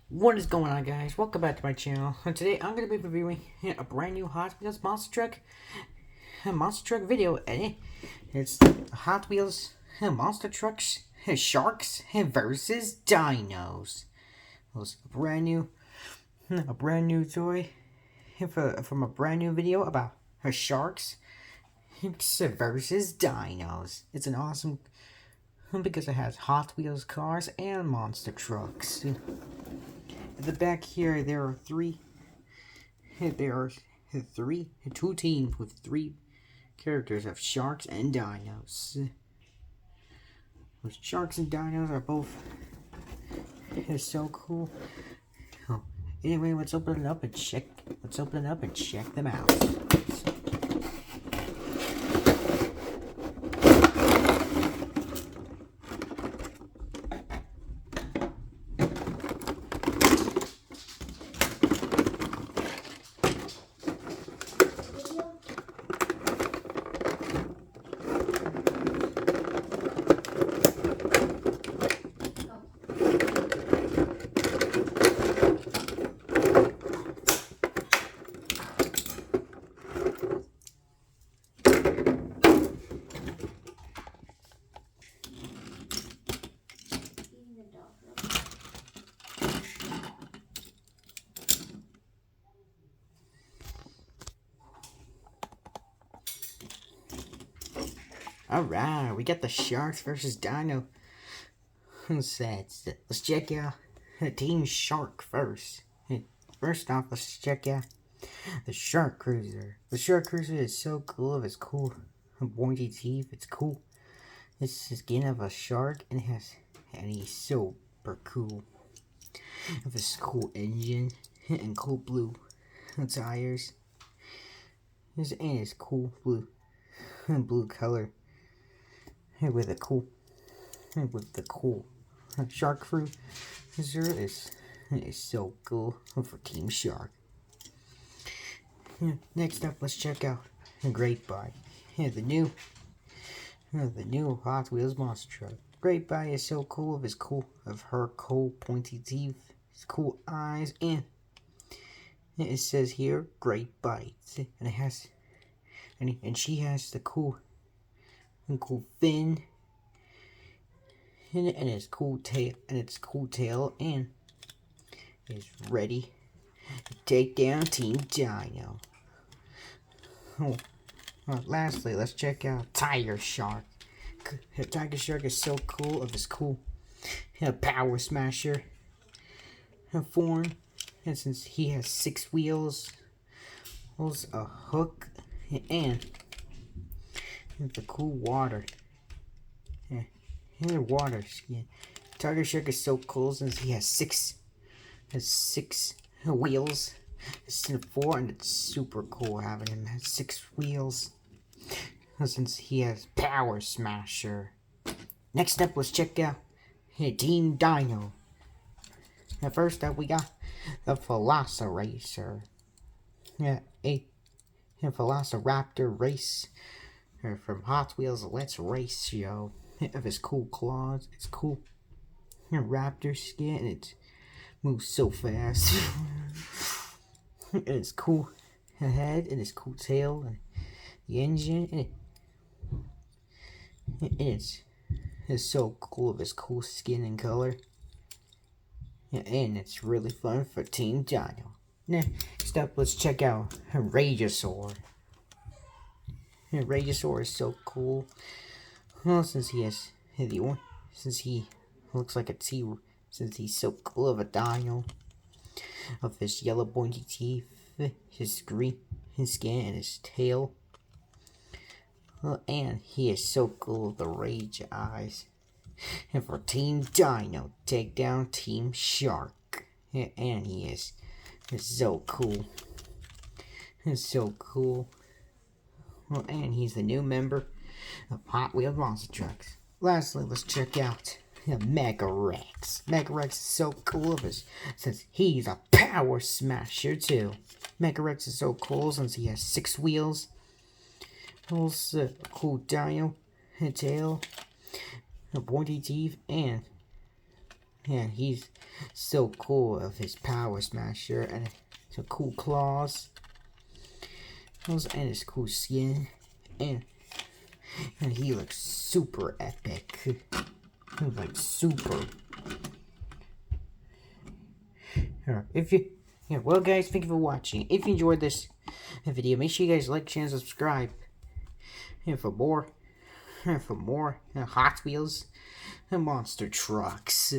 What is going on, guys? Welcome back to my channel. And today I'm going to be reviewing a brand new Hot Wheels monster truck video. It's Hot Wheels monster trucks Sharks versus Dinos. It was a brand new toy from a brand new video about Sharks versus Dinos. It's an awesome because it has Hot Wheels cars and monster trucks. At the back here, there are two teams with three characters of Sharks and Dinos. Sharks and Dinos are both so cool. Oh, anyway, let's open it up and check them out. Alright, we got the Sharks versus Dino sets. Let's check out Team Shark first. First off, let's check out the Shark Cruiser. The Shark Cruiser is so cool. It's cool pointy teeth. It's cool. It's the skin of a shark, and he's super cool. With this cool engine and cool blue tires. And it's cool blue color. With the cool Shark Cruiser is so cool for Team Shark. Next up, let's check out Great Bite. The new Hot Wheels monster truck. Great Bite is so cool of her cool pointy teeth, his cool eyes, and it says here Great Bites, and it has and she has the cool fin and its cool tail and is ready to take down Team Dino. Lastly, let's check out Tiger Shark. Tiger Shark is so cool of his cool power smasher form, and since he has 6 wheels, a hook, and the cool water skin. Tiger Shark is so cool since he has six wheels instead of 4, and it's super cool having him have 6 wheels since he has Power Smasher. Next up, let's check out Team Dino. First up, we got the Velociracer. A Velociraptor race from Hot Wheels Let's Race show. Of his cool claws, it's cool raptor skin, and it moves so fast. And it's cool head, and its cool tail, and the engine, and it's so cool of his cool skin and color. And it's really fun for Team Dino. Next up, let's check out Rageosaur. Rageosaur is so cool. Well, since he looks like a T, since he's so cool of a dino, of his yellow pointy teeth, his green skin, and his tail. Well, and he is so cool with the rage eyes. And for Team Dino, take down Team Shark. And he is so cool. He's so cool. Well, and he's the new member of Hot Wheels monster trucks. Lastly, let's check out Mega Rex. Mega Rex is so cool since he's a power smasher too. Mega Rex is so cool since he has 6 wheels. Also, a cool dino tail, pointy teeth, and And he's so cool of his power smasher and some cool claws. And his cool skin. And he looks super epic. Like super. Well guys, thank you for watching. If you enjoyed this video, make sure you guys like, share, and subscribe. And for more Hot Wheels and monster trucks.